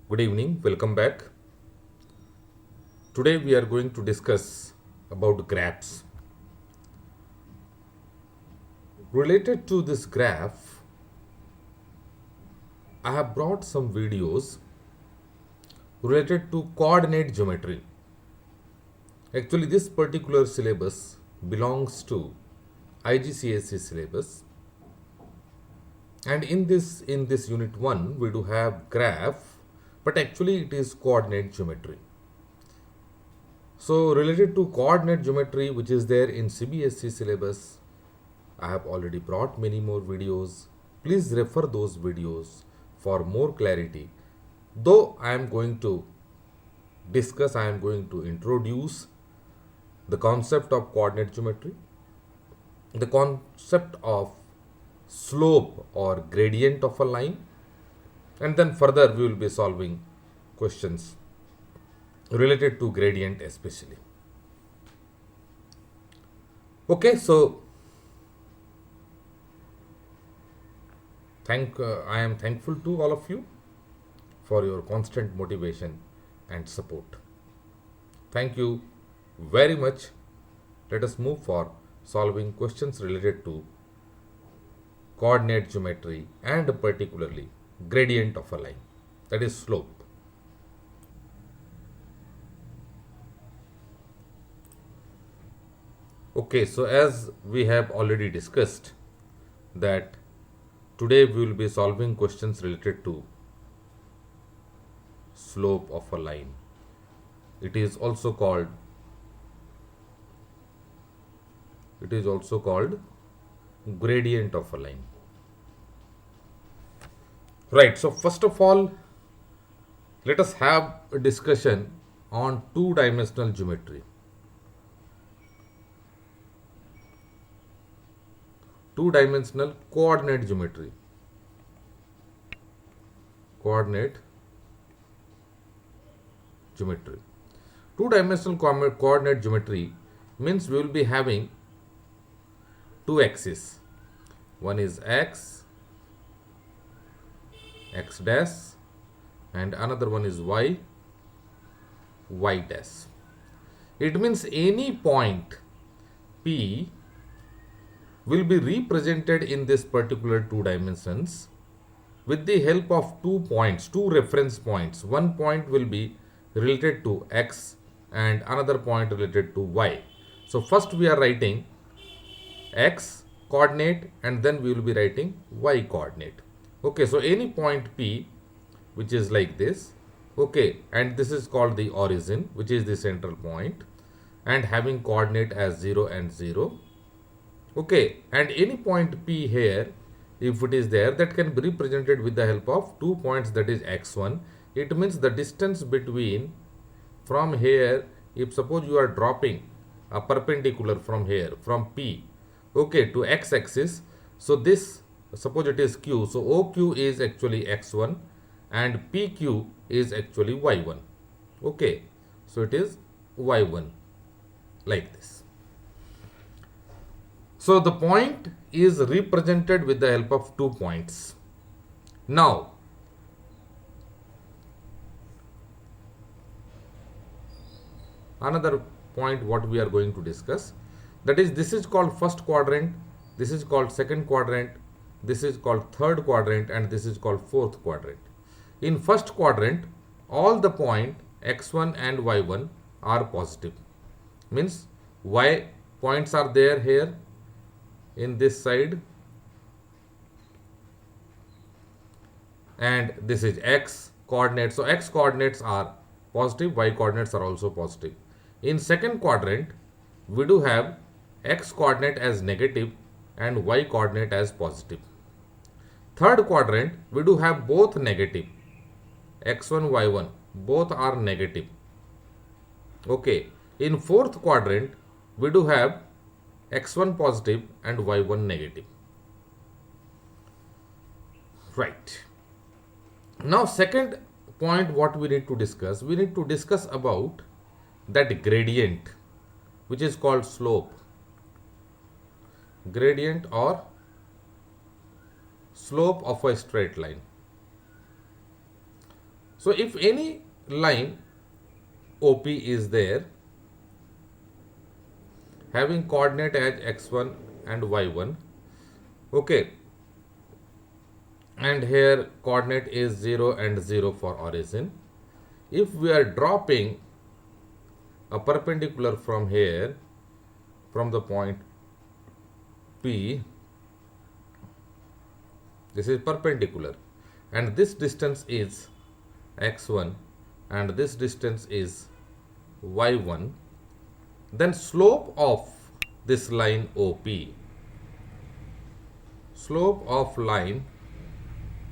Good evening, welcome back. Today we are going to discuss about graphs. Related to this graph, I have brought some videos related to coordinate geometry. Actually, this particular syllabus belongs to IGCSE syllabus, and in this unit 1 we do have graph, but actually it is coordinate geometry. So related to coordinate geometry, which is there in CBSE syllabus, I have already brought many more videos. Please refer those videos for more clarity. Though I am going to introduce the concept of coordinate geometry, the concept of slope or gradient of a line, and then further we will be solving questions related to gradient especially. Okay, so I am thankful to all of you for your constant motivation and support. Thank you very much. Let us move for solving questions related to coordinate geometry and particularly gradient of a line, that is slope. Okay, so as we have already discussed that today we will be solving questions related to slope of a line. It is also called gradient of a line. Right, so first of all, let us have a discussion on two-dimensional geometry. Two-dimensional coordinate geometry. Coordinate geometry. Two-dimensional coordinate geometry means we will be having two axes. One is x dash, and another one is y dash. It means any point P will be represented in this particular two dimensions with the help of 2 points, two reference points. One point will be related to x and another point related to y. So first we are writing x coordinate and then we will be writing y coordinate. Okay, so any point P which is like this, okay, and this is called the origin, which is the central point, and having coordinate as 0 and 0. Okay, and any point P here, if it is there, that can be represented with the help of 2 points, that is x1. It means the distance between from here, if suppose you are dropping a perpendicular from here, from P, okay, to x axis. So this, suppose it is Q, so OQ is actually x1 and PQ is actually y1. Okay, so it is y1 like this. So the point is represented with the help of 2 points. Now, another point what we are going to discuss, that is, this is called first quadrant, this is called second quadrant, this is called third quadrant, and this is called fourth quadrant. In first quadrant, all the point x1 and y1 are positive, means y points are there here in this side, and this is x coordinate. So x coordinates are positive, y coordinates are also positive. In second quadrant, we do have x coordinate as negative and y coordinate as positive. Third quadrant, we do have both negative, x1 y1 both are negative. Okay, in fourth quadrant, we do have x1 positive and y1 negative. Right. Now second point what we need to discuss about that gradient, which is called slope. Gradient or slope of a straight line. So if any line OP is there having coordinate as x1 and y1, okay, and here coordinate is 0 and 0 for origin. If we are dropping a perpendicular from here, from the point P, this is perpendicular, and this distance is x1 and this distance is y1, then slope of this line OP, slope of line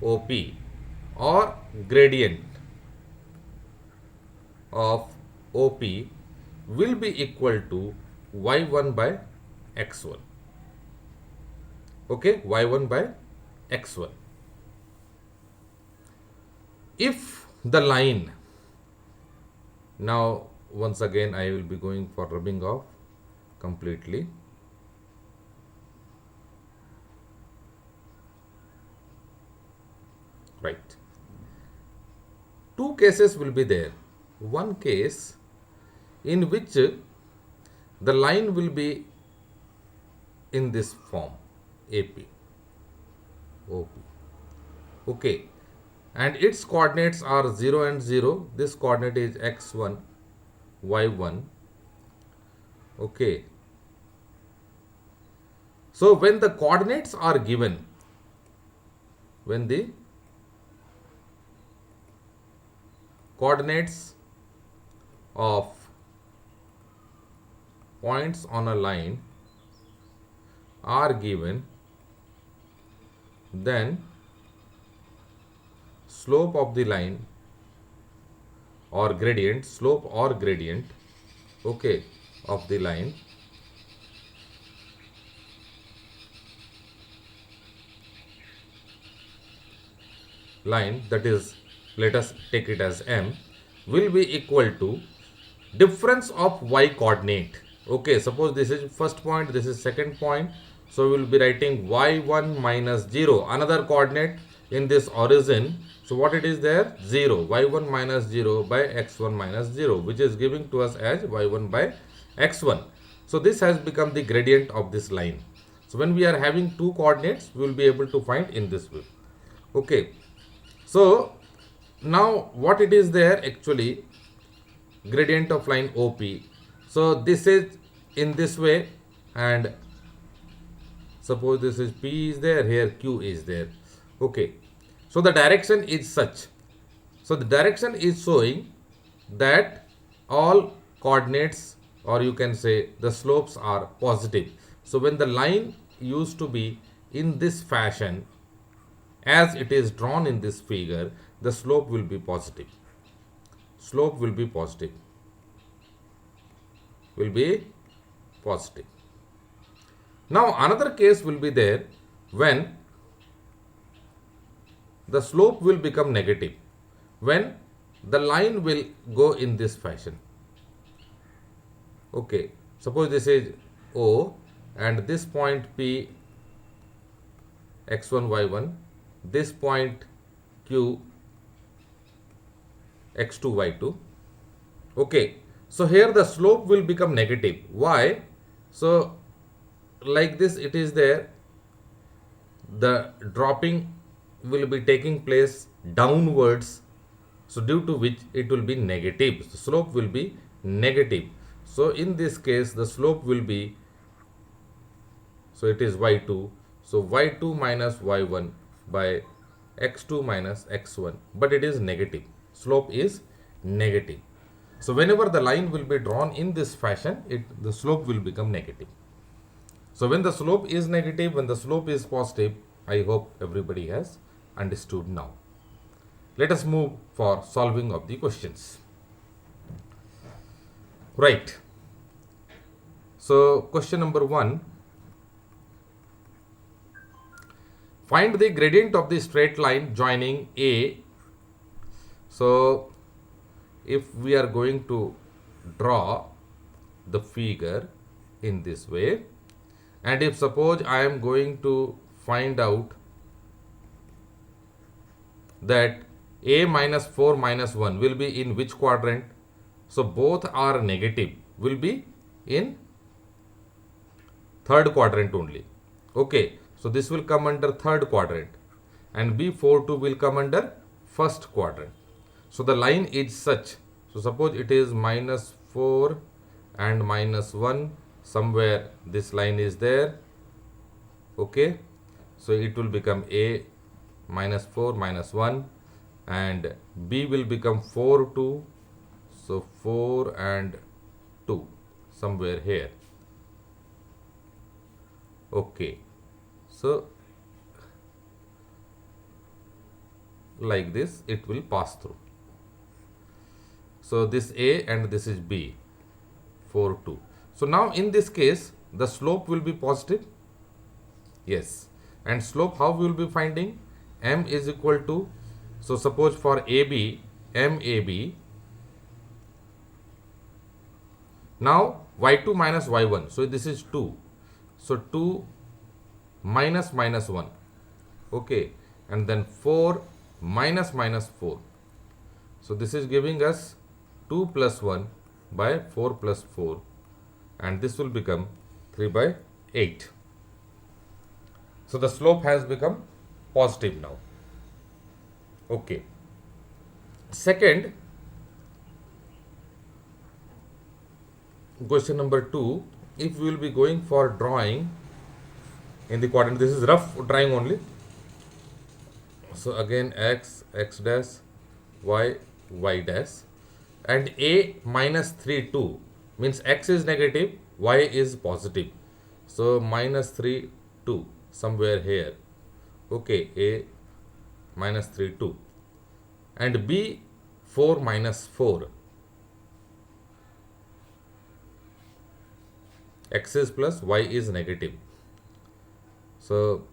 OP or gradient of OP will be equal to y1 by x1. Okay, y1 by x1. If the line, now once again I will be going for rubbing off completely. Right. Two cases will be there. One case in which the line will be in this form AP, OP. Okay. And its coordinates are 0 and 0. This coordinate is x1, y1. Okay. So when the coordinates are given, when the coordinates of points on a line are given, then slope of the line or gradient, slope or gradient, okay, of the line that is, let us take it as m, will be equal to difference of y coordinate. Okay, suppose this is first point, this is second point, so we will be writing y1 minus 0, another coordinate in this origin. So what it is there? 0, y1 minus 0 by x1 minus 0, which is giving to us as y1 by x1. So this has become the gradient of this line. So when we are having two coordinates, we will be able to find in this way. Okay, so now what it is there actually, gradient of line OP. So this is in this way, and suppose this is P is there, here Q is there. Okay, so the direction is such. So the direction is showing that all coordinates, or you can say the slopes, are positive. So when the line used to be in this fashion, as it is drawn in this figure, the slope will be positive. Slope will be positive. Will be positive. Now another case will be there when the slope will become negative, when the line will go in this fashion. Okay, suppose this is O and this point P x1 y1, this point Q x2 y2. Okay, so here the slope will become negative. Why? So like this it is there, the dropping will be taking place downwards, so due to which it will be negative. The slope will be negative. So in this case the slope will be, so it is y2, so y2 minus y1 by x2 minus x1, but it is negative. Slope is negative. So whenever the line will be drawn in this fashion, the slope will become negative. So when the slope is negative, when the slope is positive, I hope everybody has understood now. Let us move for solving of the questions. Right. So question number 1. Find the gradient of the straight line joining A. So if we are going to draw the figure in this way, and if suppose I am going to find out that a minus 4 minus 1 will be in which quadrant? So both are negative, will be in third quadrant only. Okay, so this will come under third quadrant and B42 will come under first quadrant. So the line is such. So suppose it is minus 4 and minus 1, somewhere this line is there. Okay, so it will become A minus 4 minus 1 and B will become 4 2. So 4 and 2 somewhere here. Okay, so like this it will pass through. So this A and this is B, 4 2. So now in this case the slope will be positive. Yes, and slope how we will be finding? M is equal to, so suppose for AB, MAB, now y2 minus y1, so this is 2, so 2 minus minus 1, okay, and then 4 minus minus 4, so this is giving us 2 plus 1 by 4 plus 4, and this will become 3 by 8. So the slope has become positive now. Okay. Second, question number 2, if we will be going for drawing in the quadrant, this is rough drawing only. So again x, x dash, y, y dash, and a minus 3 2 means x is negative, y is positive. So minus 3 2 somewhere here. Okay, a minus 3 2 and b 4 minus 4. X is plus, y is negative. So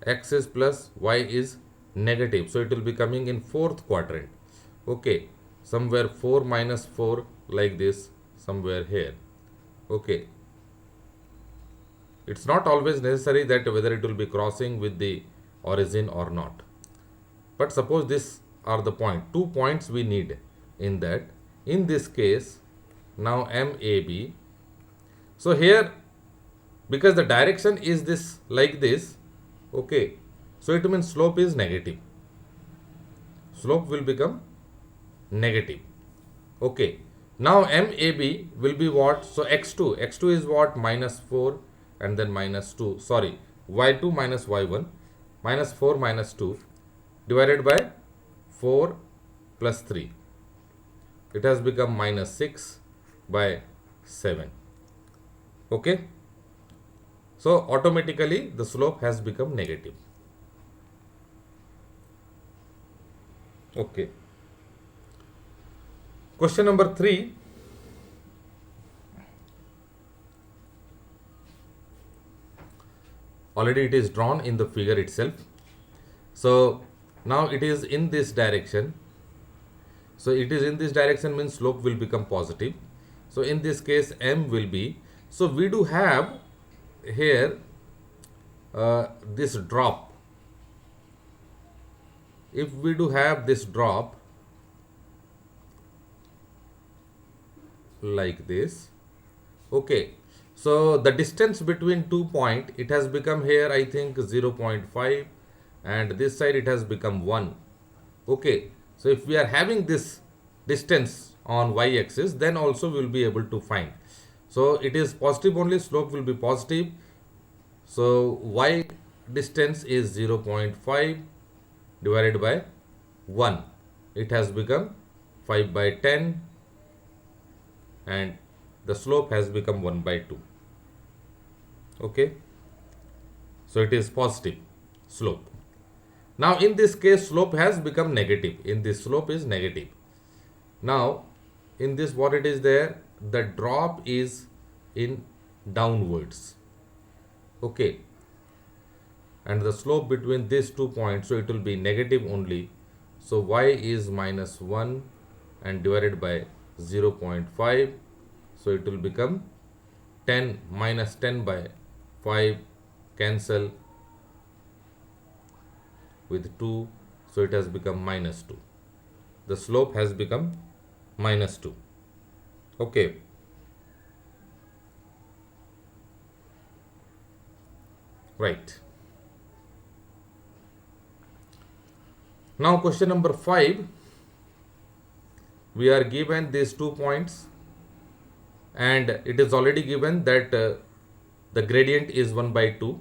x is plus, y is negative. So it will be coming in fourth quadrant. Okay, somewhere 4 minus 4 like this, somewhere here. Okay, it's not always necessary that whether it will be crossing with the origin or not. But suppose these are the point, 2 points we need in that. In this case, now MAB. So here, because the direction is this like this, okay, so it means slope is negative. Slope will become negative. Okay, now MAB will be what? So x2 is what? Minus 4 and then minus 2, sorry, y2 minus y1, minus 4 minus 2 divided by 4 plus 3. It has become minus 6 by 7. Okay, so automatically the slope has become negative. Okay, question number 3. Already it is drawn in the figure itself. So now it is in this direction. So it is in this direction means slope will become positive. So in this case M will be, so we do have here this drop. If we do have this drop like this, okay, so the distance between 2 points, it has become here I think 0.5 and this side it has become 1. Okay, so if we are having this distance on y-axis, then also we will be able to find. So it is positive only, slope will be positive. So y distance is 0.5 divided by 1. It has become 5 by 10 and the slope has become 1 by 2. Okay, so it is positive slope. Now in this case slope has become negative. In this slope is negative. Now in this what it is there, the drop is in downwards. Okay, and the slope between these 2 points, so it will be negative only. So y is minus 1 and divided by 0.5, so it will become 10 minus 10 by 5 cancel with 2, so it has become minus 2. the slope has become -2. Okay. Right. Now question number 5, we are given these 2 points and it is already given that the gradient is 1 by 2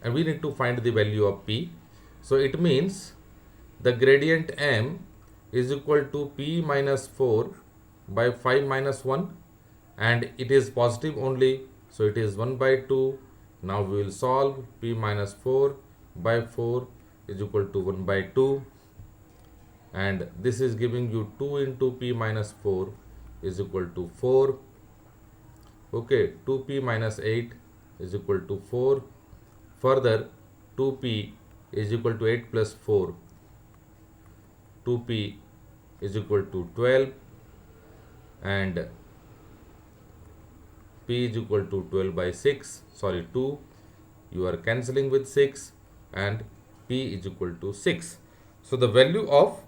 and we need to find the value of p. So it means the gradient m is equal to p minus 4 by 5 minus 1 and it is positive only, so it is 1 by 2. Now we will solve. P minus 4 by 4 is equal to 1 by 2 and this is giving you 2 into p minus 4 is equal to 4. Okay, 2p minus 8 is equal to 4. Further, 2p is equal to 8 plus 4. 2p is equal to 12 and p is equal to 12 by 6. Sorry, 2. You are cancelling with 6 and p is equal to 6. So the value of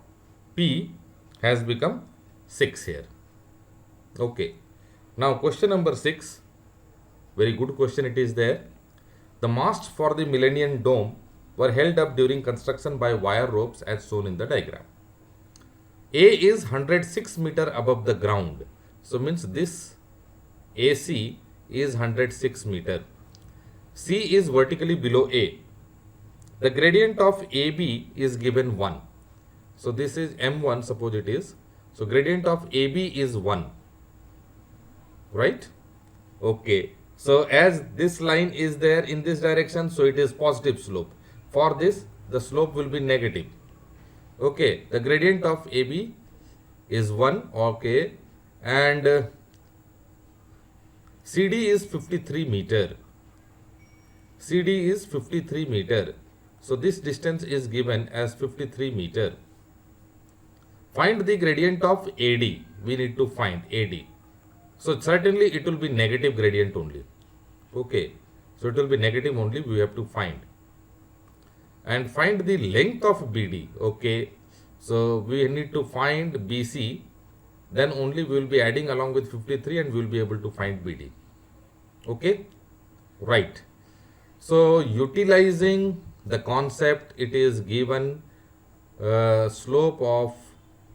p has become 6 here. Okay. Now question number 6. Very good question it is there. The masts for the Millennium Dome were held up during construction by wire ropes as shown in the diagram. A is 106 meter above the ground. So means this AC is 106 meter. C is vertically below A. The gradient of AB is given 1. So this is M1, suppose it is. So gradient of AB is 1. Right? Okay. So as this line is there in this direction, so it is positive slope. For this, the slope will be negative. Okay. The gradient of AB is 1. Okay. And CD is 53 meter. CD is 53 meter. So this distance is given as 53 meter. Find the gradient of AD. We need to find AD. So certainly it will be negative gradient only. Okay. So it will be negative only, we have to find. And find the length of BD. Okay. So we need to find BC. Then only we will be adding along with 53 and we will be able to find BD. Okay. Right. So utilizing the concept, it is given slope of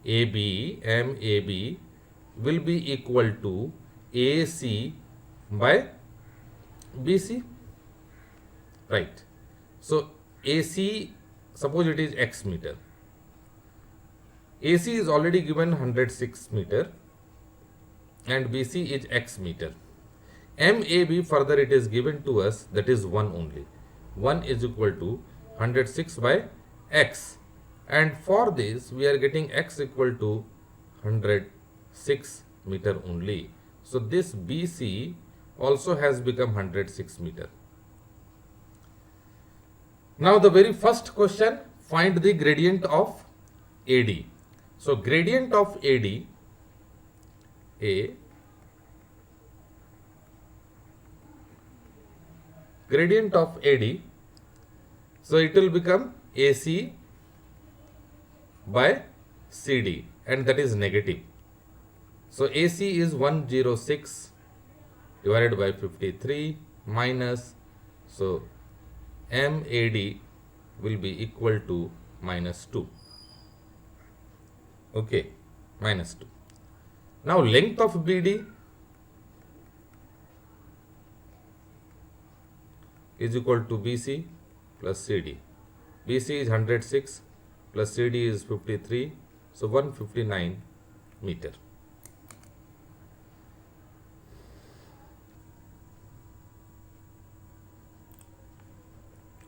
AB, MAB will be equal to AC by BC. Right. So AC, suppose it is X meter. AC is already given 106 meter and BC is X meter. MAB further it is given to us, that is 1 only. 1 is equal to 106 by X. And for this we are getting X equal to 106 meter only. So this BC also has become 106 meter. Now the very first question, find the gradient of AD. So gradient of AD, gradient of AD, so it will become AC by CD and that is negative. So AC is 106 divided by 53 minus, so MAD will be equal to -2. Okay, -2. Now length of BD is equal to BC plus CD. BC is 106 plus CD is 53, so 159 meter.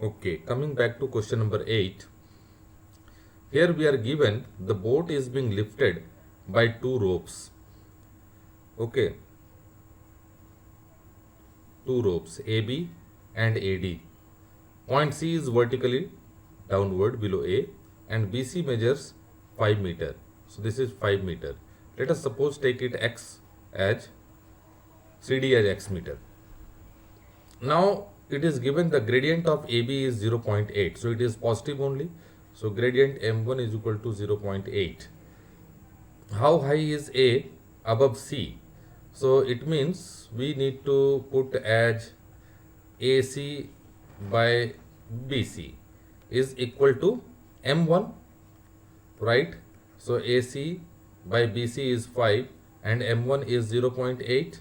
Okay, coming back to question number 8. Here we are given the boat is being lifted by 2 ropes. Okay, 2 ropes AB and AD. Point C is vertically downward below A and BC measures 5 meter. So this is 5 meter. Let us suppose take it X as CD as X meter. Now it is given the gradient of AB is 0.8. So it is positive only. So gradient M1 is equal to 0.8. how high is A above C? So it means we need to put as AC by BC is equal to M1, right? So AC by BC is 5 and M1 is 0.8.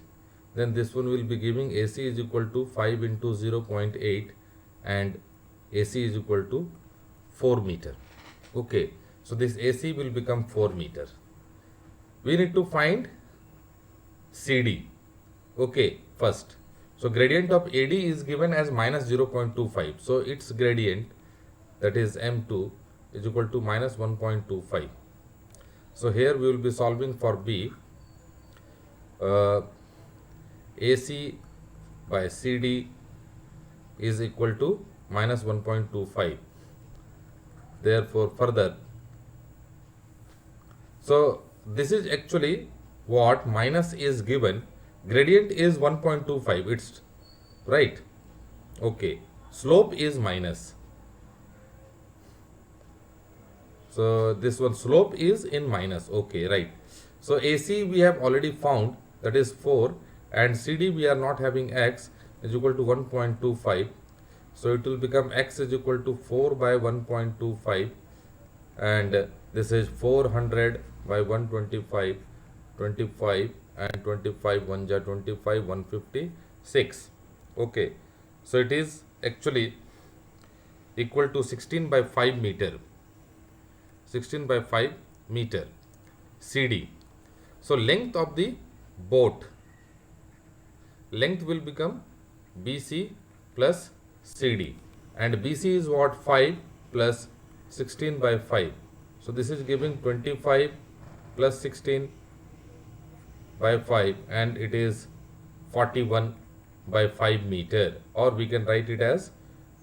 Then this one will be giving AC is equal to 5 into 0.8 and AC is equal to 4 meter. Okay, so this AC will become 4 meter. We need to find CD. Okay, first. So gradient of AD is given as minus 0.25. So its gradient, that is M2, is equal to minus 1.25. So here we will be solving for B. AC by CD is equal to minus 1.25. Therefore, further, so this is actually what minus is given. Gradient is 1.25. It's right. Okay. Slope is minus. So this one slope is in minus. Okay, right. So AC we have already found, that is 4, and CD we are not having x is equal to 1.25. So it will become x is equal to 4 by 1.25, and this is 400 by 125, 25 and 25 1 ja 25, 156. Okay, so it is actually equal to 16 by 5 meter. 16 by 5 meter CD. So length of the boat, length will become BC plus CD, and BC is what, 5 plus 16 by 5. So this is giving 25 plus 16 by 5, and it is 41 by 5 meter, or we can write it as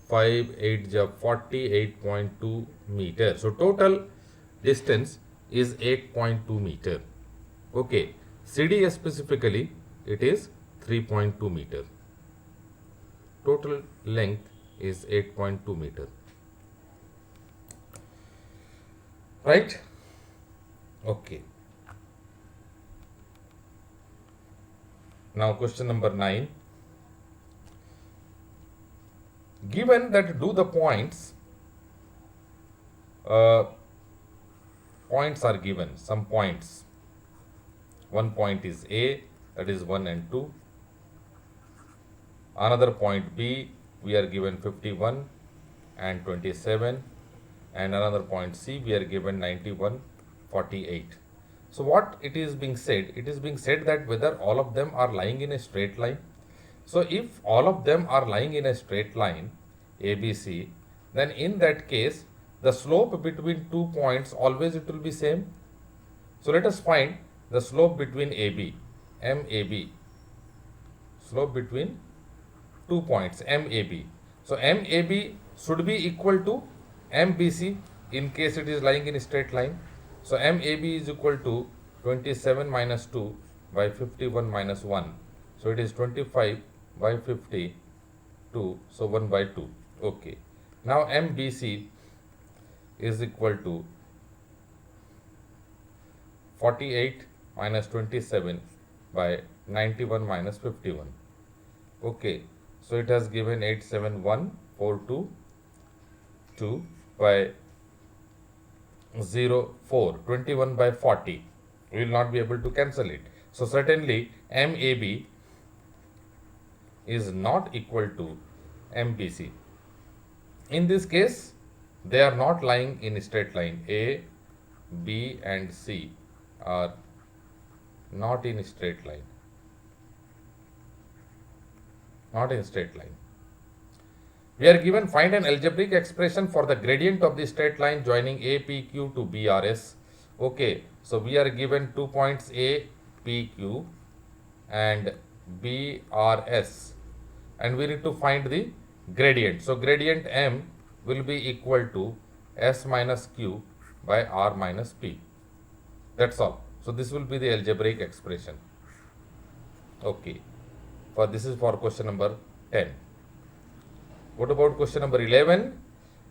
5 8 ja 48.2 meter. So total distance is 8.2 meter. Okay, CD specifically it is 3.2 meter. Total length is 8.2 meter. Right? Okay. Now question number 9. Given that do the points, points are given, some points. One point is A, that is 1 and 2. Another point B, we are given 51 and 27. And another point C, we are given 91, 48. So what it is being said? It is being said that whether all of them are lying in a straight line. So if all of them are lying in a straight line, ABC, then in that case, the slope between 2 points always it will be same. So let us find the slope between AB, MAB, slope between 2 points, MAB. So MAB should be equal to MBC in case it is lying in a straight line. So MAB is equal to 27 minus 2 by 51 minus 1. So it is 25 by 52, so 1 by 2. Okay. Now MBC is equal to 48 minus 27 by 91 minus 51. Okay. So it has given 87142 by 04, 21 by 40. We will not be able to cancel it. So certainly MAB is not equal to MBC. In this case, they are not lying in a straight line. A, B and C are not in a straight line. Not in a straight line. We are given find an algebraic expression for the gradient of the straight line joining APQ to BRS. Okay, so we are given 2 points APQ and BRS, and we need to find the gradient. So gradient M will be equal to S minus Q by R minus P. That's all. So this will be the algebraic expression. Okay. For this is for question number 10. What about question number 11?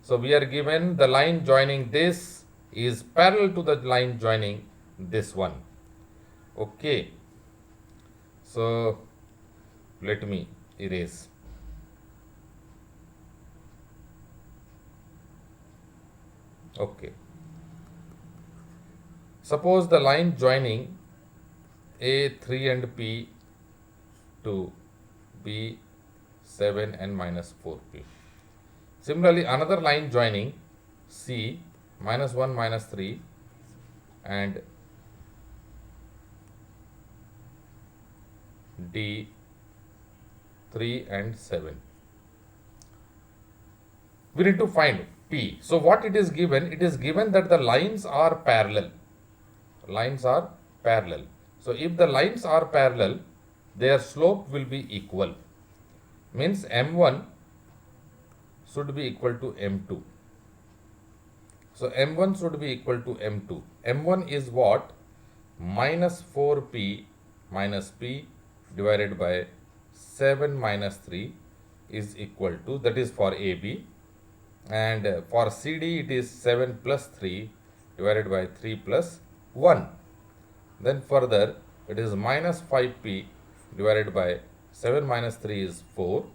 So we are given the line joining this is parallel to the line joining this one. Okay, so let me erase. Okay, suppose the line joining A3 and P to B7 and minus 4P. Similarly, another line joining C minus 1 minus 3 and D 3 and 7. We need to find P. So what it is given? It is given that the lines are parallel. Lines are parallel. So if the lines are parallel, their slope will be equal. Means M1 should be equal to M2. So M1 should be equal to M2. M1 is what? Minus 4P minus P divided by 7 minus 3 is equal to, that is for AB, and for CD it is 7 plus 3 divided by 3 plus 1. Then further it is minus 5P divided by 7 minus 3 is 4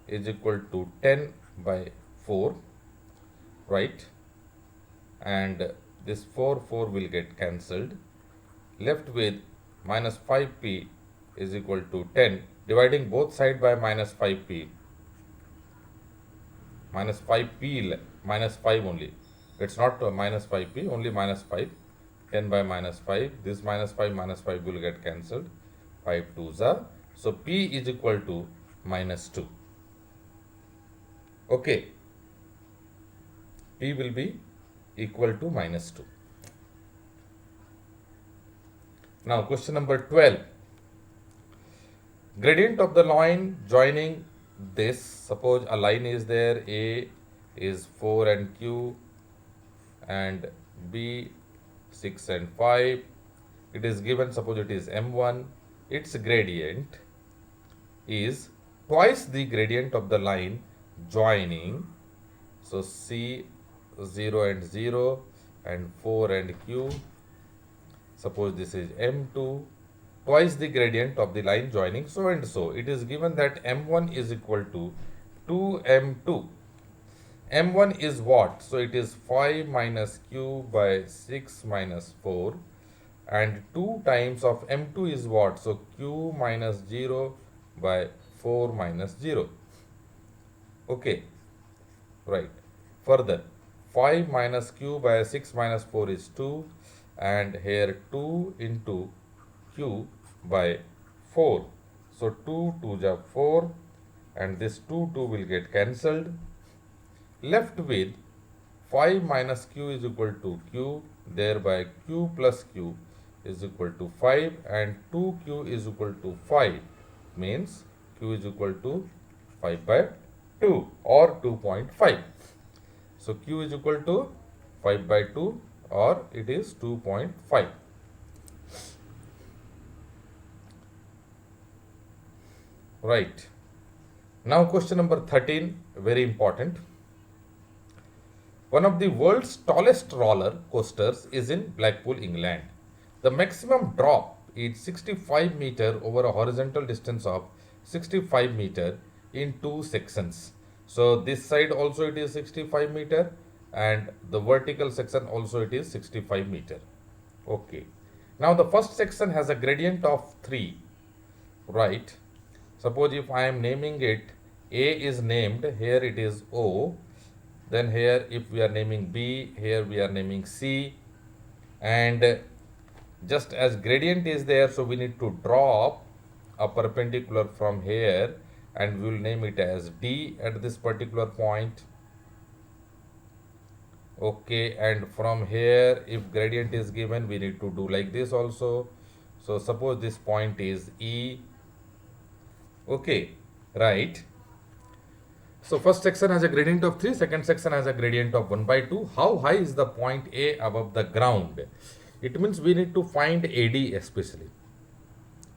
is equal to 10 by 4, right? And this 4 will get cancelled, left with minus 5P is equal to 10, dividing both sides by minus 5P, minus 5P, minus 5 only, it's not minus 5P, only minus 5, 10 by minus 5, this minus 5 will get cancelled, 5 2s are, so P is equal to minus 2. Okay, P will be equal to minus 2. Now question number 12. Gradient of the line joining this, suppose a line is there, A is 4 and Q and B 6 and 5. It is given, suppose it is M1, its gradient is twice the gradient of the line joining, so C 0 and 0 and 4 and Q, suppose this is M2, twice the gradient of the line joining so and so. It is given that M1 is equal to 2M2. M1 is what? So it is 5 minus Q by 6 minus 4, and 2 times of M2 is what? So Q minus 0 by 4 minus 0. Okay, right. Further, 5 minus Q by 6 minus 4 is 2, and here 2 into Q by 4. So 2 2s are 4, and this 2 will get cancelled. Left with 5 minus Q is equal to Q, thereby Q plus Q is equal to 5, and 2Q is equal to 5, means Q is equal to 5 by 2 or 2.5. So Q is equal to 5 by 2 or it is 2.5. Right. Now question number 13, very important. One of the world's tallest roller coasters is in Blackpool, England. The maximum drop is 65 meter over a horizontal distance of 65 meter in 2 sections. So this side also it is 65 meter and the vertical section also it is 65 meter. Okay. Now the first section has a gradient of 3, right? Suppose if I am naming it, A is named, here it is O. Then here if we are naming B, here we are naming C, and just as gradient is there, so we need to drop a perpendicular from here and we will name it as D at this particular point. Okay, and from here if gradient is given, we need to do like this also. So suppose this point is E. Okay, right. So first section has a gradient of 3, second section has a gradient of 1 by 2. How high is the point A above the ground? It means we need to find AD especially.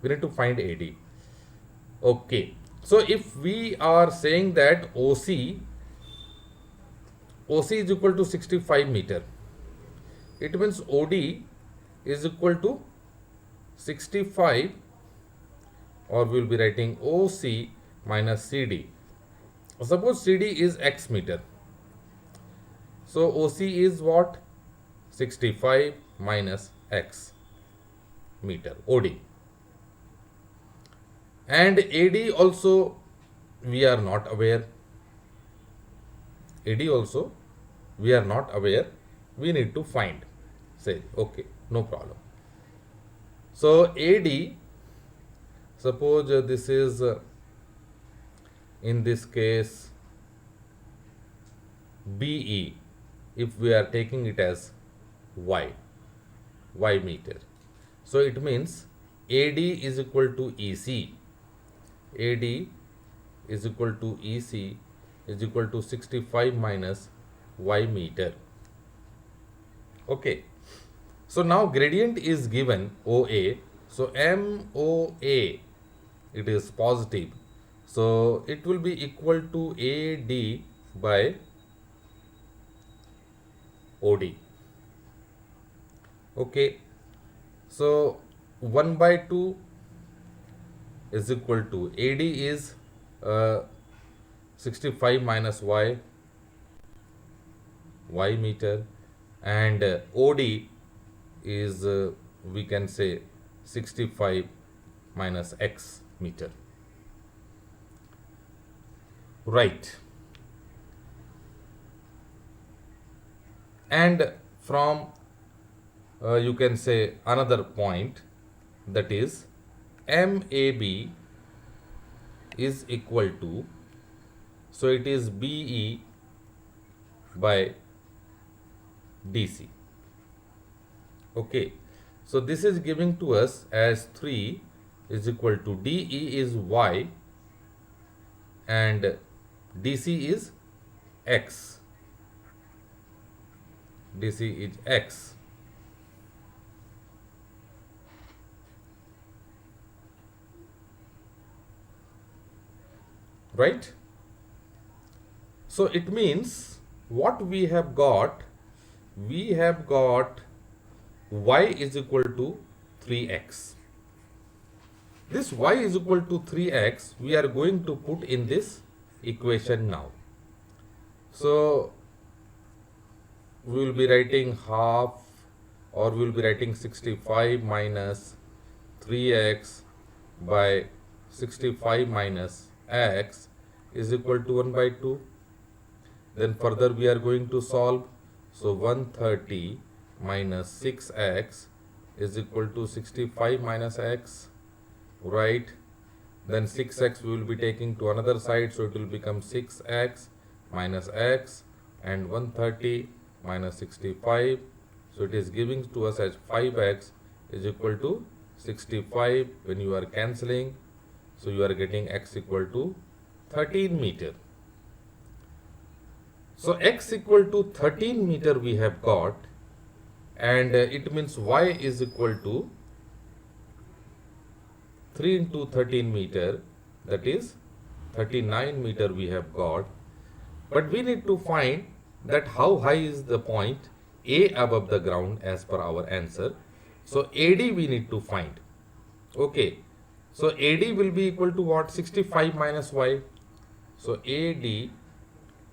We need to find AD. Okay. So if we are saying that OC is equal to 65 meter, it means OD is equal to 65, or we will be writing OC minus CD. Suppose CD is x meter. So OC is what? 65 minus x meter, OD. And AD also we are not aware. AD also we are not aware. We need to find. Say, okay, no problem. So AD, suppose this is in this case BE, if we are taking it as y meter. So it means AD is equal to EC. AD is equal to EC is equal to 65 minus y meter. Okay. So now gradient is given OA. So MOA, it is positive. So it will be equal to AD by OD. Okay. So 1 by 2 is equal to AD is 65 minus y meter, and OD is we can say 65 minus x meter. Right. And from you can say another point, that is MAB is equal to, so it is BE by DC. Okay, so this is giving to us as 3 is equal to DE is y and DC is x. DC is x. Right? So it means what we have got y is equal to 3x. This y is equal to 3x we are going to put in this equation now. So we will be writing half, or we will be writing 65 minus 3x by 65 minus x is equal to 1 by 2. Then further we are going to solve. So 130 minus 6x is equal to 65 minus x, right? Then 6x we will be taking to another side, so it will become 6x minus x, and 130 minus 65, so it is giving to us as 5x is equal to 65. When you are cancelling, so you are getting x equal to 13 meter. So x equal to 13 meter we have got, and it means y is equal to 3 into 13 meter, that is 39 meter we have got. But we need to find that how high is the point A above the ground as per our answer. So AD we need to find. Okay. So AD will be equal to what? 65 minus y. So AD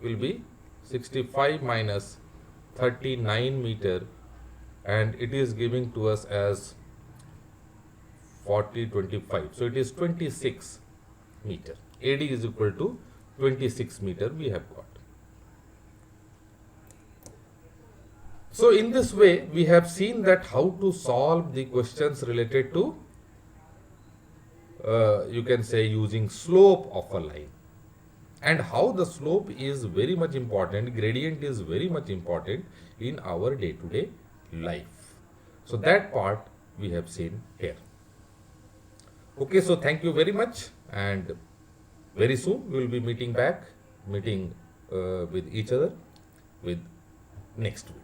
will be 65 minus 39 meter, and it is giving to us as 40, 25. So it is 26 meter. AD is equal to 26 meter we have got. So in this way we have seen that how to solve the questions related to you can say using slope of a line, and how the slope is very much important, gradient is very much important in our day-to-day life. So that part we have seen here. Okay, so thank you very much, and very soon we will be meeting with each other with next week.